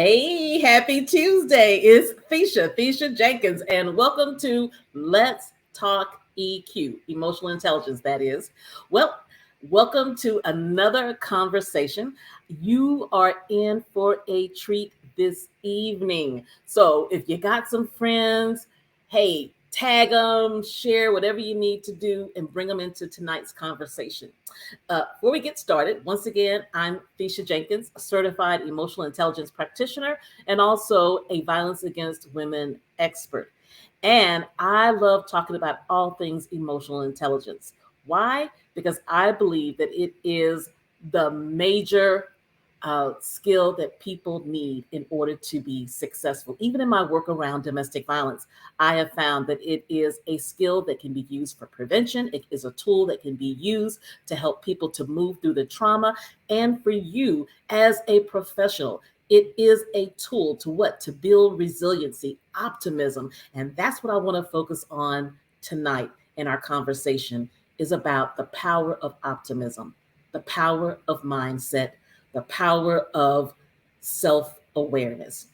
Hey, happy Tuesday. It's Thecia Jenkins, and welcome to Let's Talk EQ, emotional intelligence, that is. Well, welcome to another conversation. You are in for a treat this evening. So if you got some friends, hey, tag them, share whatever you need to do, and bring them into tonight's conversation. Before we get started, once again, I'm Thecia Jenkins, a certified emotional intelligence practitioner and also a violence against women expert. And I love talking about all things emotional intelligence. Why? Because I believe that it is the major skill that people need in order to be successful. Even in my work around domestic violence, I have found that it is a skill that can be used for prevention. It is a tool that can be used to help people to move through the trauma. And for you as a professional, it is a tool to what? To build resiliency, optimism. And that's what I want to focus on tonight in our conversation is about the power of optimism, the power of mindset, the power of self-awareness.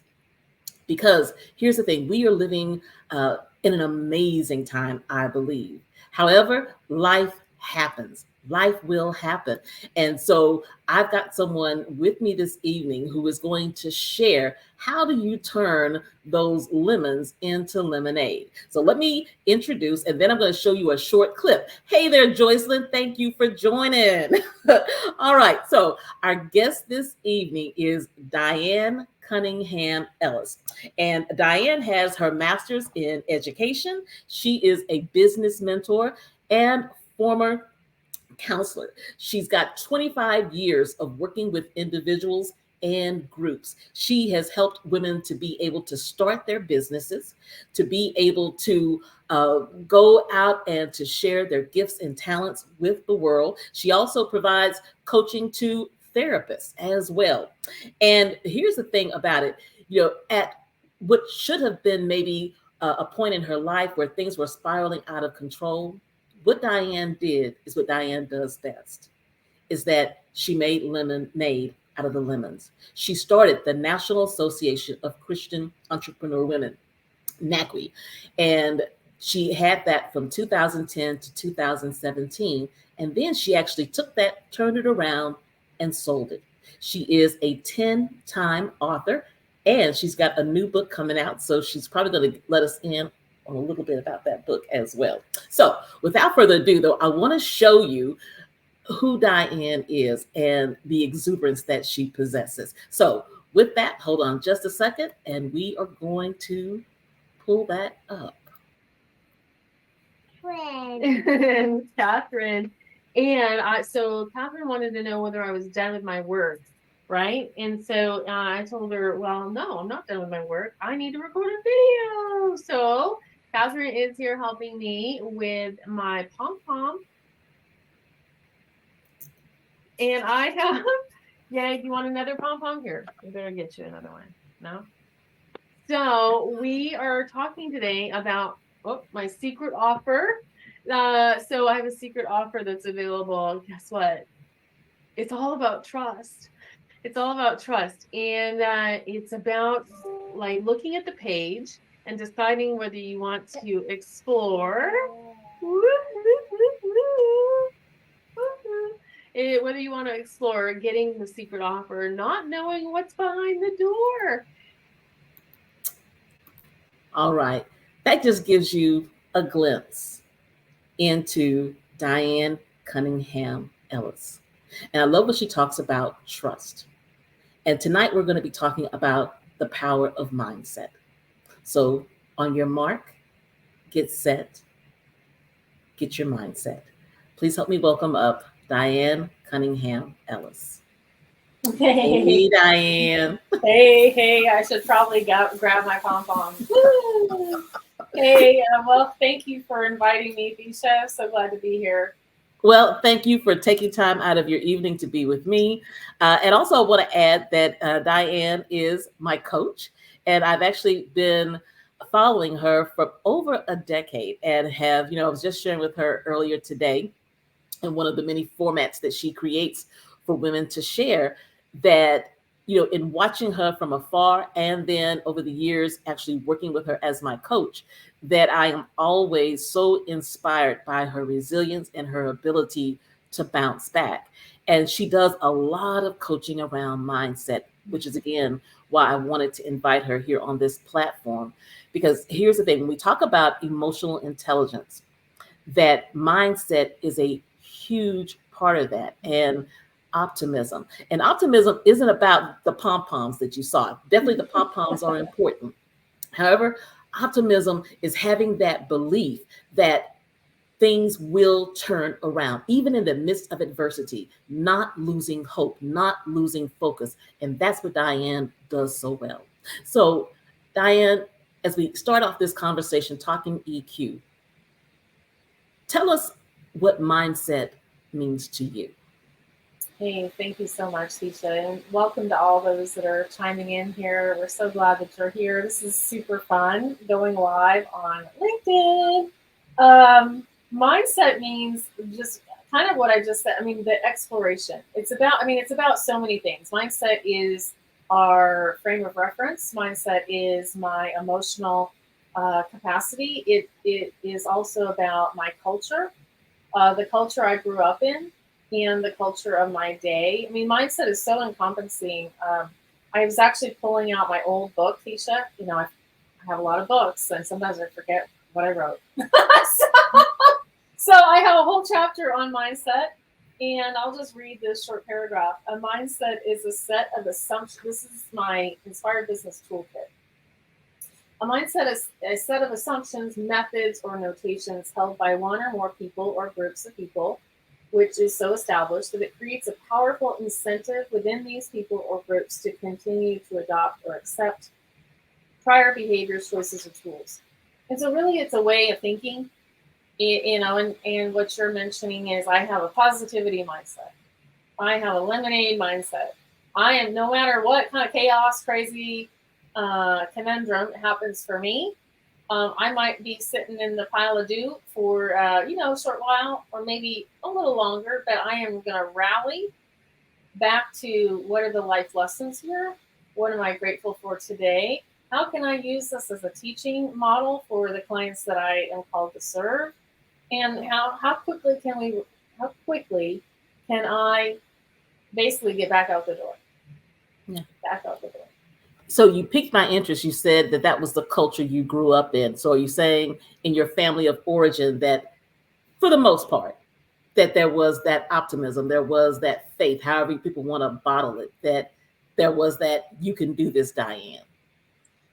Because here's the thing, we are living in an amazing time, I believe. However, life happens. Life will happen. And so I've got someone with me this evening who is going to share how do you turn those lemons into lemonade. So let me introduce, and then I'm going to show you a short clip. Hey there, Joycelyn. Thank you for joining. All right. So our guest this evening is Diane Cunningham Ellis. And Diane has her master's in education. She is a business mentor and former counselor. She's got 25 years of working with individuals and groups. She has helped women to be able to start their businesses, to be able to go out and to share their gifts and talents with the world. She also provides coaching to therapists as well. And here's the thing about it, at what should have been maybe a point in her life where things were spiraling out of control, what Diane did is what Diane does best, is that she made lemonade out of the lemons. She started the National Association of Christian Entrepreneur Women, NACWE, and she had that from 2010 to 2017. And then she actually took that, turned it around, and sold it. She is a 10-time author, and she's got a new book coming out. So she's probably going to let us in on a little bit about that book as well. So without further ado, though, I want to show you who Diane is and the exuberance that she possesses. So with that, hold on just a second, and we are going to pull that up. And Catherine. And so Catherine wanted to know whether I was done with my work, right? And so I told her, well, no, I'm not done with my work. I need to record a video. So Catherine is here helping me with my pom-pom. And I have, yeah, you want another pom-pom? Here, I better get you another one. No? So we are talking today about my secret offer. So I have a secret offer that's available. Guess what? It's all about trust. It's all about trust. And it's about like looking at the page and deciding whether you want to explore. Whether you want to explore getting the secret offer, not knowing what's behind the door. All right. That just gives you a glimpse into Diane Cunningham Ellis. And I love what she talks about trust. And tonight we're going to be talking about the power of mindset. So on your mark, get set, get your mindset. Please help me welcome up Diane Cunningham Ellis. Hey, Diane. Hey, I should probably grab my pom-pom. Hey, well, thank you for inviting me, Thecia. So glad to be here. Well, thank you for taking time out of your evening to be with me. And also I want to add that Diane is my coach, and I've actually been following her for over a decade and have, I was just sharing with her earlier today in one of the many formats that she creates for women to share that in watching her from afar and then over the years actually working with her as my coach, that I am always so inspired by her resilience and her ability to bounce back. And she does a lot of coaching around mindset, which is again why I wanted to invite her here on this platform. Because here's the thing, when we talk about emotional intelligence, that mindset is a huge part of that. And optimism. And optimism isn't about the pom poms that you saw. Definitely the pom poms are important. However, optimism is having that belief that things will turn around, even in the midst of adversity, not losing hope, not losing focus. And that's what Diane does so well. So, Diane, as we start off this conversation talking EQ, tell us what mindset means to you. Hey, thank you so much, Thecia, and welcome to all those that are chiming in here. We're so glad that you're here. This is super fun going live on LinkedIn. Mindset means just kind of what I just said. I mean, the exploration. It's about so many things. Mindset is our frame of reference. Mindset is my emotional capacity. It is also about my culture, the culture I grew up in, and the culture of my day. I mean, mindset is so encompassing. I was actually pulling out my old book, Thecia. I have a lot of books, and sometimes I forget what I wrote. So I have a whole chapter on mindset, and I'll just read this short paragraph. A mindset is a set of assumptions. This is my Inspired Business Toolkit. A mindset is a set of assumptions, methods, or notations held by one or more people or groups of people, which is so established that it creates a powerful incentive within these people or groups to continue to adopt or accept prior behaviors, choices, or tools. And so really it's a way of thinking, and what you're mentioning is I have a positivity mindset. I have a lemonade mindset. I am, no matter what kind of chaos, crazy conundrum happens for me, I might be sitting in the pile of dew for, a short while or maybe a little longer, but I am going to rally back to what are the life lessons here? What am I grateful for today? How can I use this as a teaching model for the clients that I am called to serve? And how quickly can I basically get back out the door? Yeah. Back out the door. So you piqued my interest. You said that was the culture you grew up in. So are you saying in your family of origin that for the most part, that there was that optimism, there was that faith, however people want to bottle it, that there was that you can do this, Diane?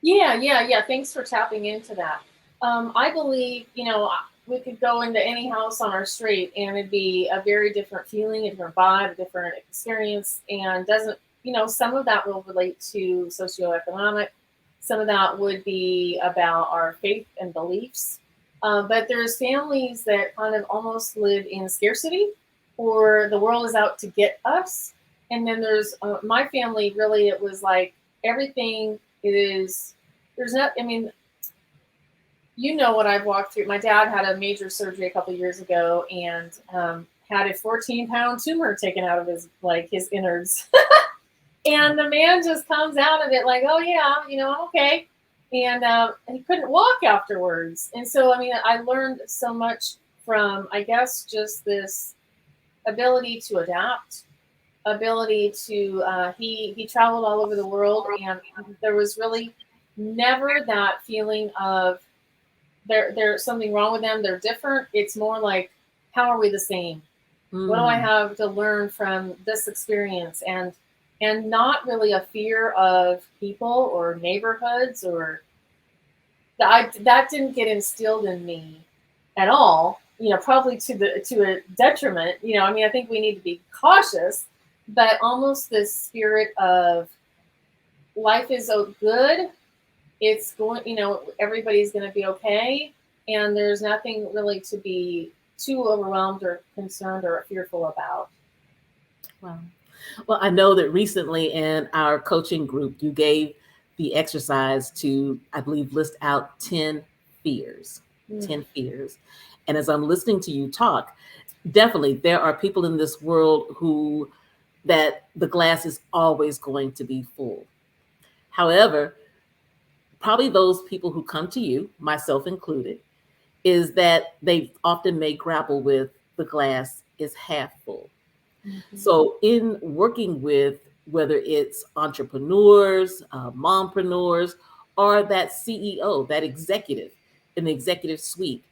Yeah. Thanks for tapping into that. I believe, we could go into any house on our street and it'd be a very different feeling, a different vibe, a different experience, and doesn't, some of that will relate to socioeconomic. Some of that would be about our faith and beliefs. But there's families that kind of almost live in scarcity, or the world is out to get us. And then there's my family, really, it was like everything there's not, what I've walked through. My dad had a major surgery a couple of years ago and had a 14-pound tumor taken out of his innards. And the man just comes out of it like, oh yeah, I'm okay. And he couldn't walk afterwards. And so, I learned so much from, I guess, just this ability to adapt, ability to, he traveled all over the world, and there was really never that feeling of there's something wrong with them, they're different. It's more like, how are we the same? What do I have to learn from this experience? And not really a fear of people or neighborhoods, or that didn't get instilled in me at all, probably to a detriment. I think we need to be cautious, but almost this spirit of life is so good, it's going, everybody's going to be okay, and there's nothing really to be too overwhelmed or concerned or fearful about. Wow. Well, I know that recently in our coaching group, you gave the exercise to, I believe, list out 10 fears. 10 fears. And as I'm listening to you talk, definitely there are people in this world who that the glass is always going to be full. However, probably those people who come to you, myself included, is that they often may grapple with the glass is half full. Mhm. So, in working with whether it's entrepreneurs, mompreneurs, or that CEO, that executive in the executive suite,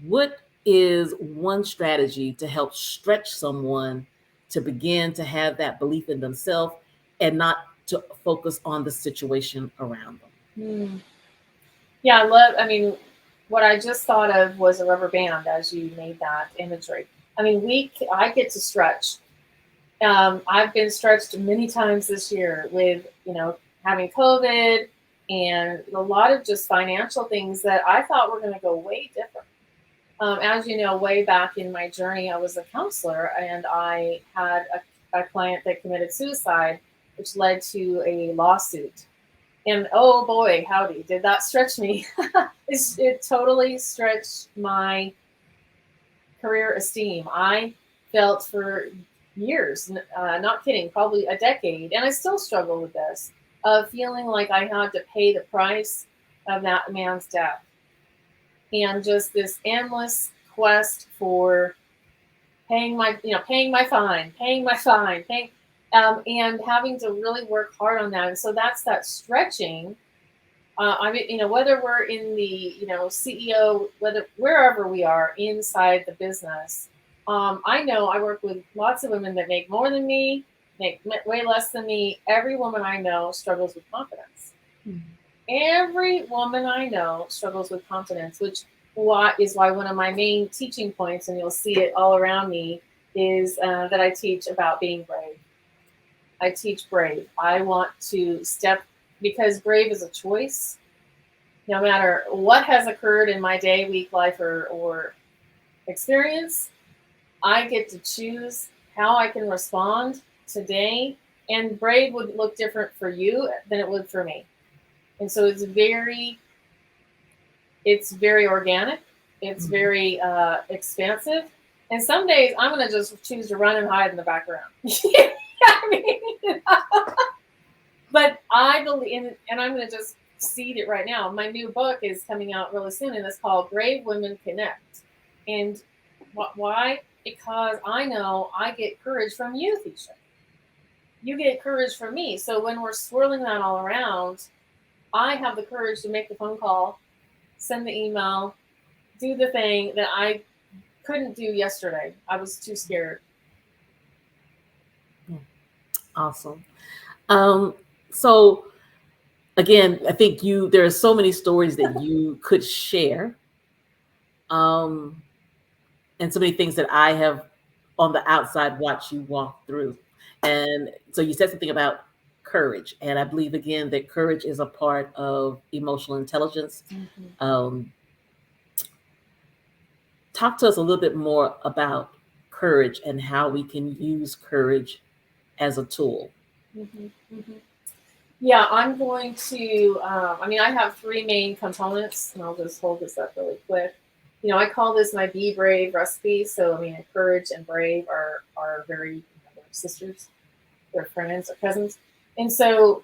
what is one strategy to help stretch someone to begin to have that belief in themselves and not to focus on the situation around them? Hmm. Yeah, I mean, what I just thought of was a rubber band as you made that imagery. I mean, I get to stretch. I've been stretched many times this year with, having COVID and a lot of just financial things that I thought were going to go way different. As you know, way back in my journey, I was a counselor and I had a client that committed suicide, which led to a lawsuit. And oh boy, howdy, did that stretch me. It totally stretched my career esteem. I felt for years, not kidding, probably a decade, and I still struggle with this, of feeling like I had to pay the price of that man's death. And just this endless quest for paying my fine, and having to really work hard on that. And so that's that stretching. I mean, whether we're in the, CEO, whether wherever we are inside the business, I know I work with lots of women that make more than me, make way less than me. Every woman I know struggles with confidence. Every woman I know struggles with confidence, which is why one of my main teaching points, and you'll see it all around me, is that I teach about being brave. I teach brave. I want to because brave is a choice. No matter what has occurred in my day, week, life, or experience, I get to choose how I can respond today. And brave would look different for you than it would for me. And so it's very organic. It's very expansive. And some days I'm going to just choose to run and hide in the background. I mean, but I believe, and I'm going to just seed it right now. My new book is coming out really soon, and it's called Brave Women Connect. And why? Because I know I get courage from you, Thecia. You get courage from me. So when we're swirling that all around, I have the courage to make the phone call, send the email, do the thing that I couldn't do yesterday. I was too scared. Awesome. So again, I think there are so many stories that you could share, um, and so many things that I have on the outside watched you walk through. And so you said something about courage, and I believe again that courage is a part of emotional intelligence. Mm-hmm. Talk to us a little bit more about courage and how we can use courage as a tool. Mm-hmm. Mm-hmm. Yeah, I'm going to, I have three main components, and I'll just hold this up really quick. I call this my Be Brave recipe. So, courage and brave are very, they're sisters, they're friends or cousins. And so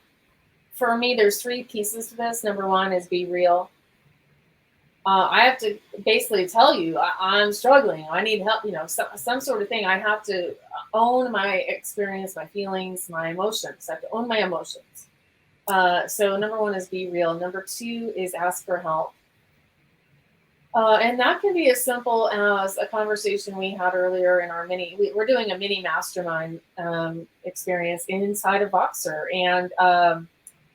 for me, there's three pieces to this. Number one is be real. I have to basically tell you I'm struggling. I need help, some sort of thing. I have to own my experience, my feelings, my emotions. I have to own my emotions. So number one is be real. Number two is ask for help. And that can be as simple as a conversation we had earlier in our we're doing a mini mastermind experience inside of Voxer. And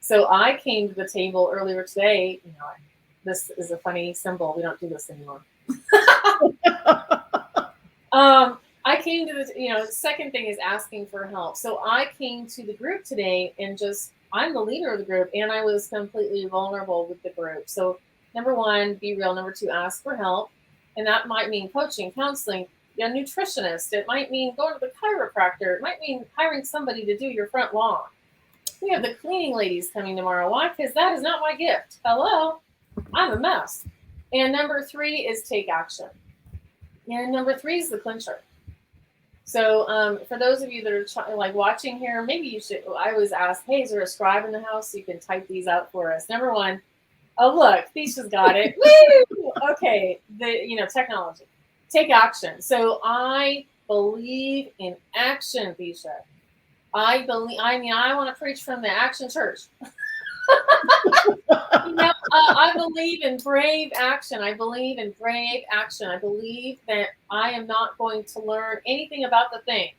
so I came to the table earlier today. This is a funny symbol. We don't do this anymore. I came to the second thing is asking for help. So I came to the group today and I'm the leader of the group, and I was completely vulnerable with the group. So number one, be real. Number two, ask for help. And that might mean coaching, counseling, a nutritionist. It might mean going to the chiropractor. It might mean hiring somebody to do your front lawn. We have the cleaning ladies coming tomorrow. Why? Because that is not my gift. Hello? I'm a mess. And number three is take action. And number three is the clincher. So for those of you that are like watching here, maybe you should. I always ask, hey, is there a scribe in the house so you can type these out for us? Number one, oh look, Thecia's got it. Woo! Okay, technology. Take action. So I believe in action, Thecia. I want to preach from the action church. I believe in brave action. I believe in brave action. I believe that I am not going to learn anything about the thing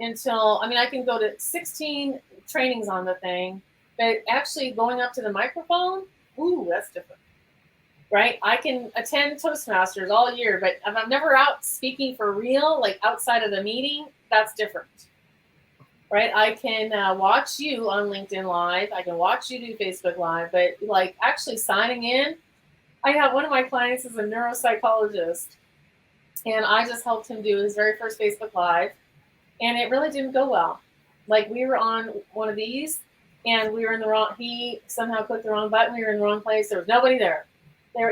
until, I can go to 16 trainings on the thing, but actually going up to the microphone, ooh, that's different. Right? I can attend Toastmasters all year, but if I'm never out speaking for real, like outside of the meeting, that's different. Right? I can watch you on LinkedIn Live. I can watch you do Facebook Live, but like actually signing in, I have one of my clients is a neuropsychologist, and I just helped him do his very first Facebook Live, and it really didn't go well. Like we were on one of these, and we were in the wrong. He somehow clicked the wrong button. We were in the wrong place. There was nobody there.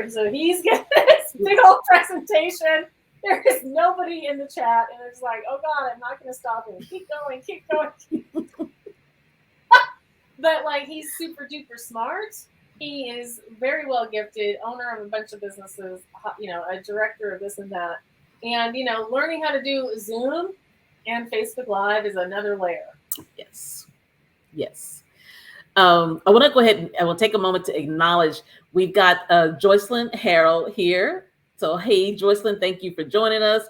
So he's getting this big old presentation. There is nobody in the chat, and it's like, oh God, I'm not going to stop him. Keep going, keep going. But like, he's super duper smart. He is very well gifted, owner of a bunch of businesses, a director of this and that. And, learning how to do Zoom and Facebook Live is another layer. Yes. Yes. I want to go ahead and I will take a moment to acknowledge we've got Joycelyn Harrell here. So, hey, Joycelyn, thank you for joining us.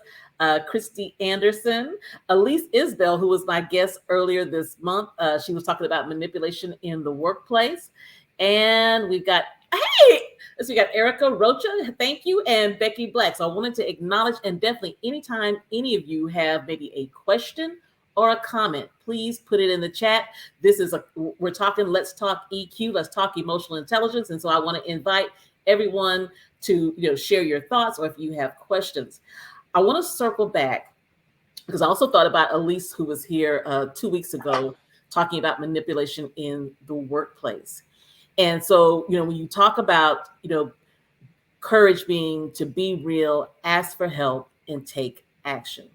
Christy Anderson, Elise Isbell, who was my guest earlier this month. She was talking about manipulation in the workplace. And we got Erica Rocha, thank you, and Becky Black. So I wanted to acknowledge, and definitely anytime any of you have maybe a question or a comment, please put it in the chat. We're talking, let's talk EQ, let's talk emotional intelligence. And so I want to invite everyone to share your thoughts, or if you have questions. I want to circle back because I also thought about Elise, who was here 2 weeks ago, talking about manipulation in the workplace. And so, when you talk about, courage being to be real, ask for help, and take action.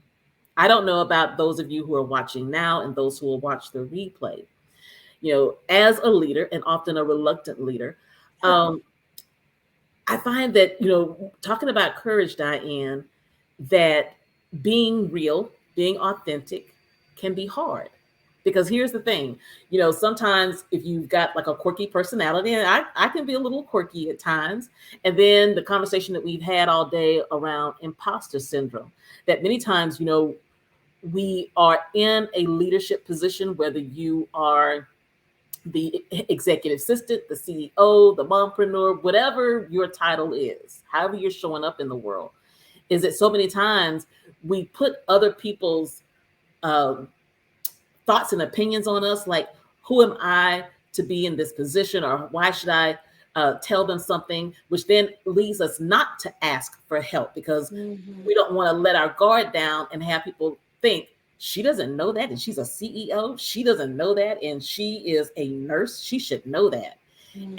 I don't know about those of you who are watching now and those who will watch the replay. As a leader, and often a reluctant leader, I find that, talking about courage, Diane, that being real, being authentic can be hard. Because here's the thing, sometimes if you've got like a quirky personality, and I can be a little quirky at times, and then the conversation that we've had all day around imposter syndrome, that many times, we are in a leadership position, whether you are the executive assistant, the CEO, the mompreneur, whatever your title is, however you're showing up in the world, is that so many times we put other people's thoughts and opinions on us, like, who am I to be in this position, or why should I tell them something, which then leads us not to ask for help, because we don't want to let our guard down and have people think, she doesn't know that, and she's a CEO. She doesn't know that, and she is a nurse. She should know that.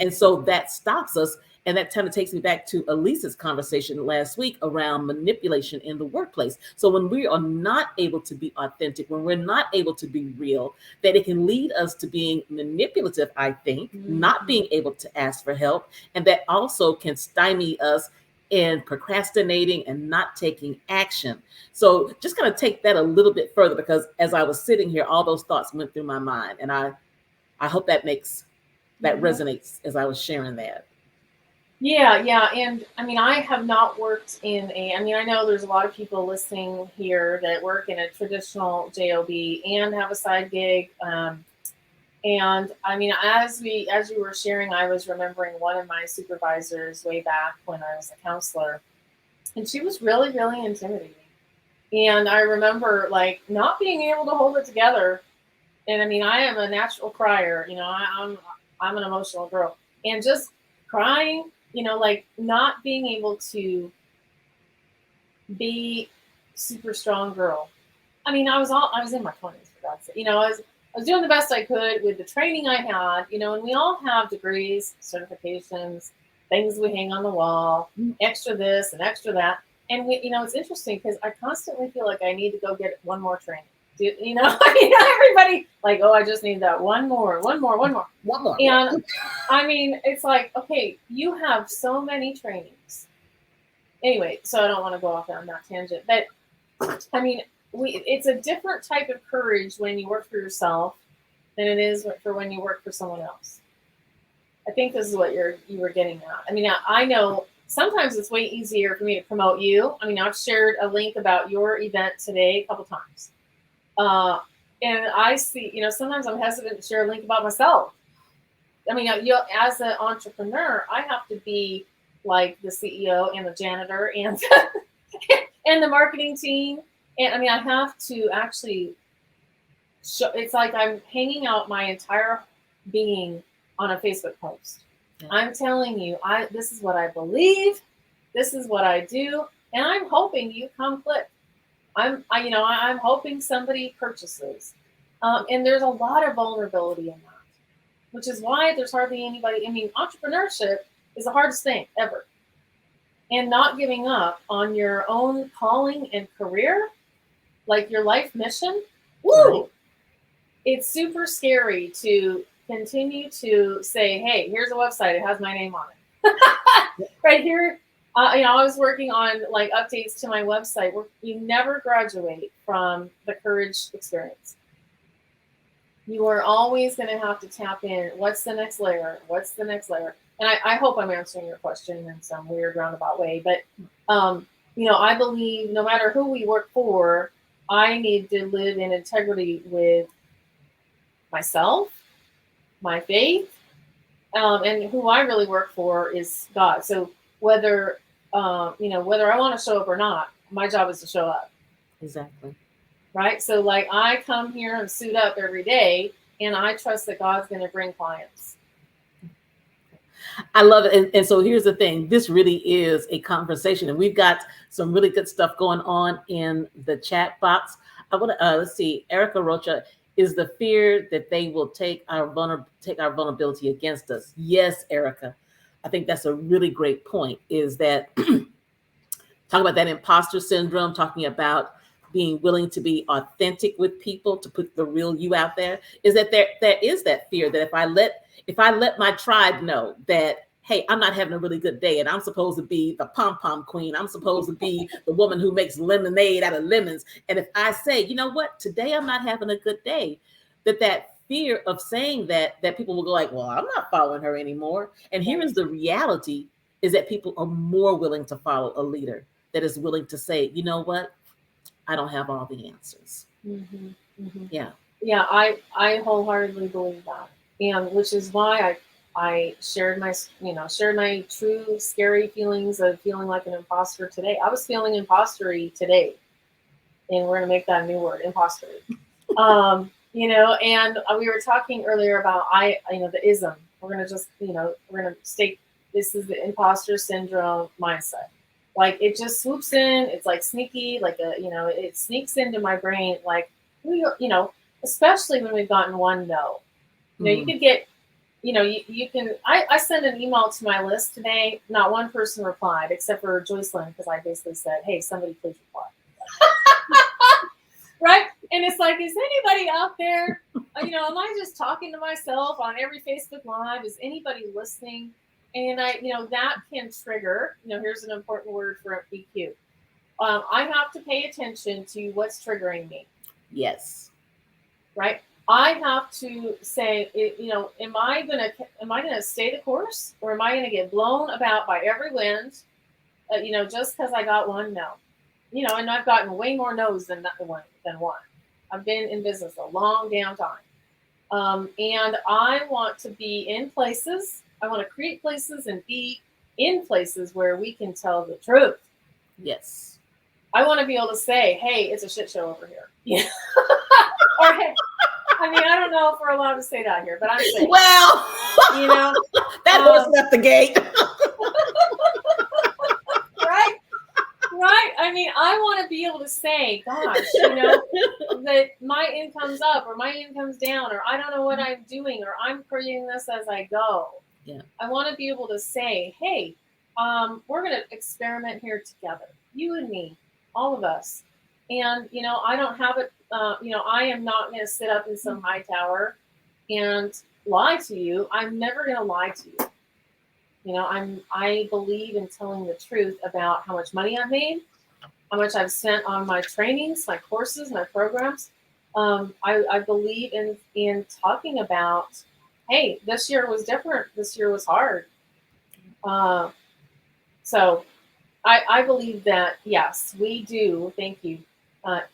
And so that stops us. And that kind of takes me back to Elise's conversation last week around manipulation in the workplace. So when we are not able to be authentic, when we're not able to be real, that it can lead us to being manipulative, I think, not being able to ask for help. And that also can stymie us in procrastinating and not taking action. So just kind of take that a little bit further, because as I was sitting here, all those thoughts went through my mind. And I hope that resonates as I was sharing that. Yeah. And I have not worked in I know there's a lot of people listening here that work in a traditional job and have a side gig. And as you were sharing, I was remembering one of my supervisors way back when I was a counselor, and she was really, really intimidating. And I remember like not being able to hold it together. And I am a natural crier, I'm an emotional girl, and just crying, like not being able to be super strong girl. I was in my 20s, for God's sake. I was doing the best I could with the training I had, and we all have degrees, certifications, things we hang on the wall, extra this and extra that. And it's interesting because I constantly feel like I need to go get one more training. Everybody like, oh, I just need that one more. And I mean, it's like, okay, you have so many trainings. Anyway, so I don't want to go off on that tangent, but I mean, it's a different type of courage when you work for yourself than it is for when you work for someone else. I think this is what you were getting at. I mean, I know sometimes it's way easier for me to promote you. I mean, I've shared a link about your event today a couple times. And I see, sometimes I'm hesitant to share a link about myself. I mean, as an entrepreneur, I have to be like the CEO and the janitor and and the marketing team. And I mean, I have to actually show, it's like I'm hanging out my entire being on a Facebook post. Yeah. I'm telling you, this is what I believe, this is what I do, and I'm hoping you come click. I'm hoping somebody purchases, and there's a lot of vulnerability in that, which is why there's hardly anybody. I mean, entrepreneurship is the hardest thing ever, and not giving up on your own calling and career, like your life mission. Woo! Right. It's super scary to continue to say, hey, here's a website, it has my name on it. Right here. I was working on like updates to my website where you never graduate from the courage experience. You are always going to have to tap in. What's the next layer? What's the next layer? And I hope I'm answering your question in some weird roundabout way. But, I believe no matter who we work for, I need to live in integrity with myself, my faith, and who I really work for is God. So whether I want to show up or not, my job is to show up. Exactly. Right. So like I come here and suit up every day, and I trust that God's going to bring clients. I love it. And so here's the thing. This really is a conversation, and we've got some really good stuff going on in the chat box. I want to let's see. Erica Rocha, is the fear that they will take our vulnerability against us. Yes, Erica. I think that's a really great point, is that talking about that imposter syndrome, talking about being willing to be authentic with people, to put the real you out there, is that there is that fear that if I let my tribe know that, hey, I'm not having a really good day and I'm supposed to be the pom-pom queen, I'm supposed to be the woman who makes lemonade out of lemons. And if I say, you know what, today I'm not having a good day, that fear of saying that people will go like, well, I'm not following her anymore. And here is the reality, is that people are more willing to follow a leader that is willing to say, you know what, I don't have all the answers. Mm-hmm, mm-hmm. Yeah. Yeah, I wholeheartedly believe that. And which is why I shared my true scary feelings of feeling like an imposter today. I was feeling impostery today. And we're going to make that a new word, impostery. And we were talking earlier about the ism. We're going to just, we're going to state this is the imposter syndrome mindset. Like it just swoops in. It's like sneaky, like it sneaks into my brain. Like, especially when we've gotten one no. You could get, you can, I sent an email to my list today. Not one person replied except for Joycelyn, because I basically said, hey, somebody please reply. Right? And it's like, is anybody out there? Am I just talking to myself on every Facebook Live? Is anybody listening? And that can trigger, here's an important word for EQ. I have to pay attention to what's triggering me. Yes. Right? I have to say, am I gonna stay the course, or am I gonna get blown about by every wind? Just because I got one no. And I've gotten way more no's than one. I've been in business a long damn time. And I want to be in places. I want to create places and be in places where we can tell the truth. Yes. I want to be able to say, hey, it's a shit show over here. Yeah. Or hey, I don't know if we're allowed to say that here, but I'm saying. Well, that horse left the gate. Right. I want to be able to say, gosh, that my income's up or my income's down, or I don't know what I'm doing, or I'm creating this as I go. Yeah. I want to be able to say, hey, we're going to experiment here together, you and me, all of us. And, I don't have it, I am not going to sit up in some high tower and lie to you. I'm never going to lie to you. I believe in telling the truth about how much money I've made, how much I've spent on my trainings, my courses, my programs. I believe in talking about, hey, this year was different. This year was hard. Uh, so I believe that, yes, we do. Thank you,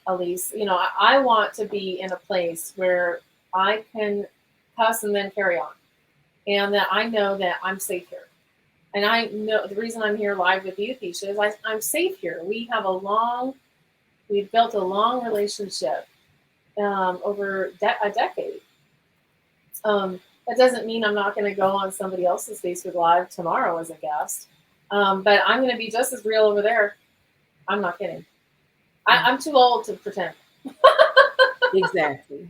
Elise. I want to be in a place where I can cuss and then carry on, and that I know that I'm safe here. And I know the reason I'm here live with you, Thecia, is I'm safe here. We've built a long relationship over a decade. That doesn't mean I'm not going to go on somebody else's Facebook Live tomorrow as a guest. But I'm going to be just as real over there. I'm not kidding. I'm too old to pretend. Exactly.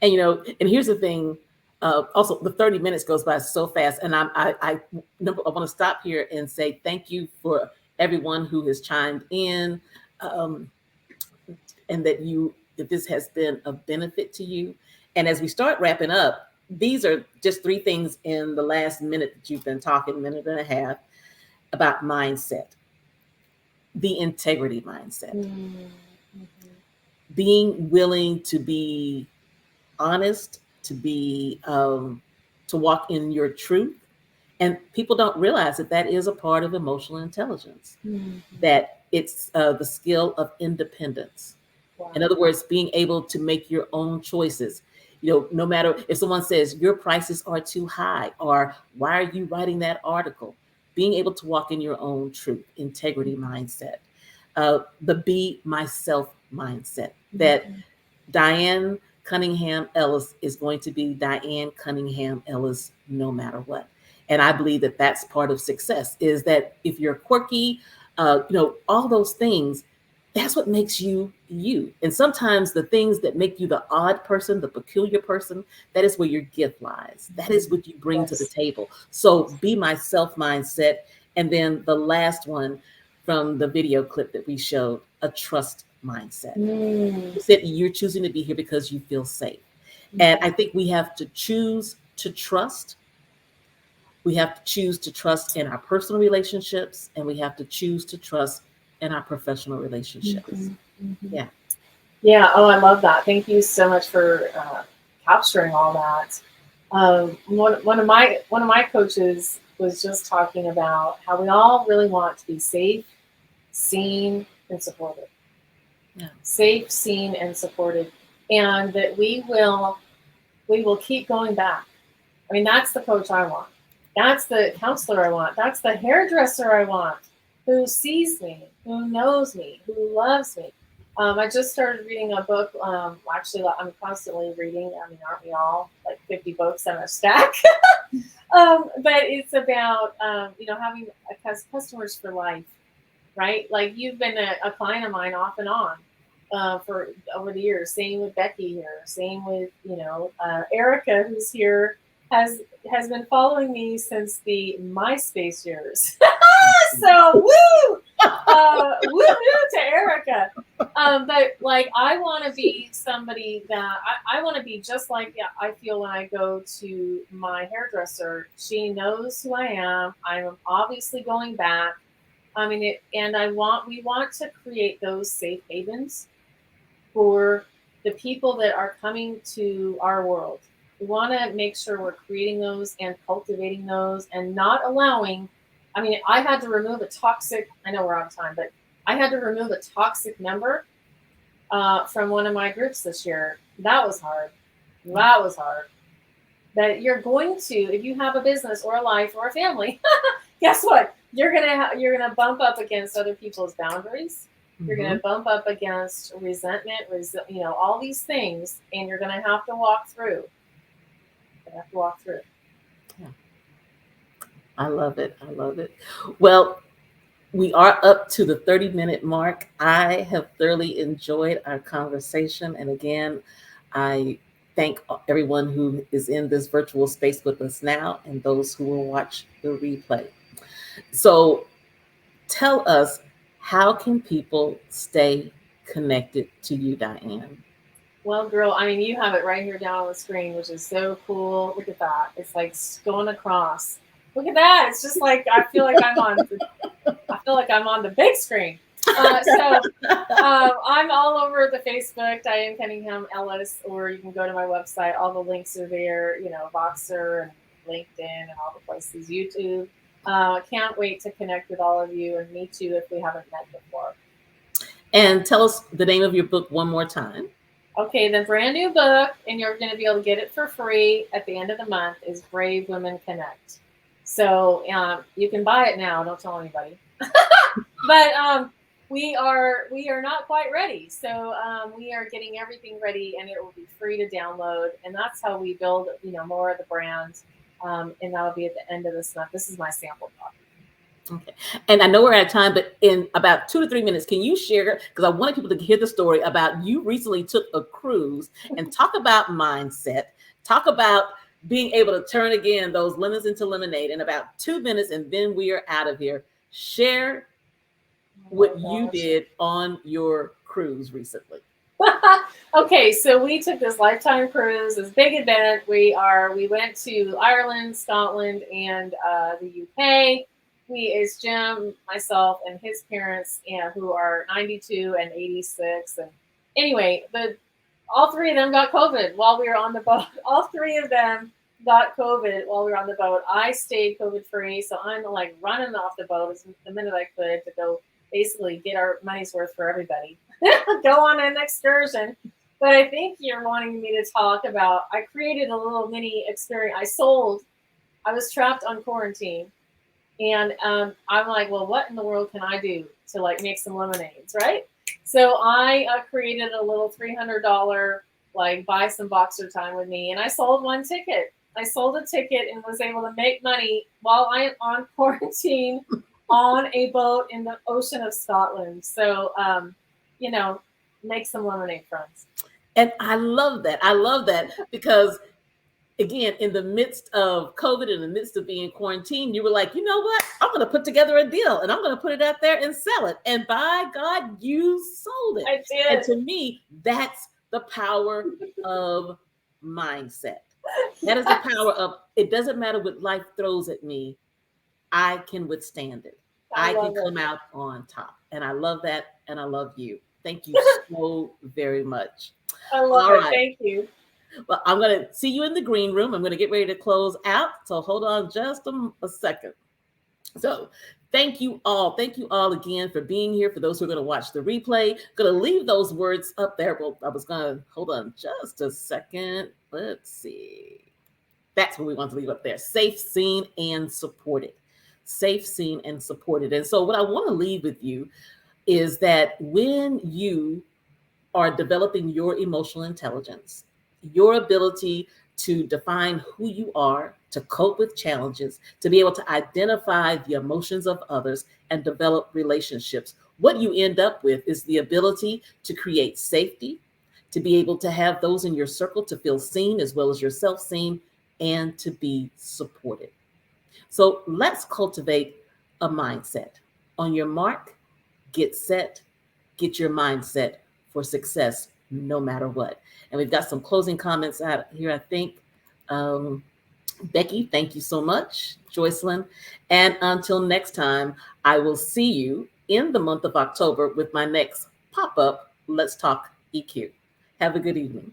And here's the thing. Also, the 30 minutes goes by so fast, and I want to stop here and say thank you for everyone who has chimed in, and that this has been of benefit to you. And as we start wrapping up, these are just 3 things in the last minute that you've been talking, minute and a half, about mindset. The integrity mindset. Mm-hmm. Being willing to be honest, to walk in your truth. And people don't realize that is a part of emotional intelligence, that it's the skill of independence. Wow. In other words, being able to make your own choices. No matter if someone says your prices are too high, or why are you writing that article, being able to walk in your own truth, integrity mindset, the be myself mindset, that Diane Cunningham Ellis is going to be Diane Cunningham Ellis no matter what. And I believe that that's part of success, is that if you're quirky, all those things, that's what makes you you. And sometimes the things that make you the odd person, the peculiar person, that is where your gift lies. That is what you bring to the table. So be myself mindset. And then the last one from the video clip that we showed, a trust mindset. You said you're choosing to be here because you feel safe. And I think we have to choose to trust. We have to choose to trust in our personal relationships, and we have to choose to trust in our professional relationships. Yeah. Yeah. Oh, I love that. Thank you so much for capturing all that. One of my coaches was just talking about how we all really want to be safe, seen, and supported. Yeah. Safe, seen, and supported, and that we will keep going back. I mean, that's the coach I want. That's the counselor I want. That's the hairdresser I want, who sees me, who knows me, who loves me. I just started reading a book. Actually, I'm constantly reading. I mean, aren't we all? Like 50 books on a stack. But it's about, having customers for life, right? Like you've been a client of mine off and on for over the years. Same with Becky here. Same with, Erica, who's here, has been following me since the MySpace years. So woo to Erica. But like, I want to be somebody that I want to be just like I feel when I go to my hairdresser. She knows who I am. I'm obviously going back. I mean, we want to create those safe havens for the people that are coming to our world. We want to make sure we're creating those and cultivating those and not allowing. I mean, I had to remove a toxic, I know we're out of time, but I had to remove a toxic member from one of my groups this year. That was hard. But you're going to, if you have a business or a life or a family, guess what? You're gonna bump up against other people's boundaries. You're going to bump up against resentment, all these things, and you're going to have to walk through. Yeah. I love it. Well, we are up to the 30-minute mark. I have thoroughly enjoyed our conversation. And again, I thank everyone who is in this virtual space with us now and those who will watch the replay. So tell us, how can people stay connected to you, Diane? Well, girl, I mean, you have it right here down on the screen, which is so cool. Look at that. It's like going across. Look at that. It's just like I feel like I'm on the big screen. I'm all over the Facebook, Diane Cunningham Ellis, or you can go to my website. All the links are there, Voxer and LinkedIn and all the places, YouTube. Can't wait to connect with all of you and meet you if we haven't met before. And tell us the name of your book one more time. Okay, the brand new book, and you're going to be able to get it for free at the end of the month, is Brave Women Connect. So you can buy it now. Don't tell anybody. But we are not quite ready. So we are getting everything ready, and it will be free to download. And that's how we build, more of the brand. And that'll be at the end of this month. This is my sample copy. Okay. And I know we're out of time, but in about 2 to 3 minutes, can you share, because I wanted people to hear the story about you recently took a cruise, and talk about mindset, talk about being able to turn again those lemons into lemonade in about 2 minutes, and then we are out of here. Share what you did on your cruise recently. Okay, so we took this lifetime cruise, this big event. We went to Ireland, Scotland, and the UK. It's Jim, myself, and his parents, who are 92 and 86. And anyway, all three of them got COVID while we were on the boat. All three of them got COVID while we were on the boat. I stayed COVID free, so I'm like running off the boat the minute I could to go basically get our money's worth for everybody. Go on an excursion. But I think you're wanting me to talk about, I created a little mini experience. I was trapped on quarantine. And I'm like, well, what in the world can I do to like make some lemonades, right? So I created a little $300 like buy some boxer time with me, and I sold one ticket. I sold a ticket and was able to make money while I am on quarantine on a boat in the ocean of Scotland. So, make some lemonade, friends. And I love that. I love that because, again, in the midst of COVID, in the midst of being quarantined, you were like, you know what? I'm going to put together a deal, and I'm going to put it out there and sell it. And by God, you sold it. I did. And to me, that's the power of mindset. That is the power of, it doesn't matter what life throws at me, I can withstand it. I can come out on top. And I love that. And I love you. Thank you so very much. I love it. Thank you. Well, I'm going to see you in the green room. I'm going to get ready to close out. So hold on just a second. So thank you all. Thank you all again for being here. For those who are going to watch the replay, I'm going to leave those words up there. Well, I was going to hold on just a second. Let's see. That's what we want to leave up there. Safe, seen, and supported. Safe, seen, and supported. And so what I want to leave with you is that when you are developing your emotional intelligence, your ability to define who you are, to cope with challenges, to be able to identify the emotions of others and develop relationships, what you end up with is the ability to create safety, to be able to have those in your circle to feel seen as well as yourself seen, and to be supported. So let's cultivate a mindset. On your mark, get set, get your mindset for success no matter what. And we've got some closing comments out here, I think. Becky, thank you so much. Joycelyn. And until next time, I will see you in the month of October with my next pop-up, Let's Talk EQ. Have a good evening.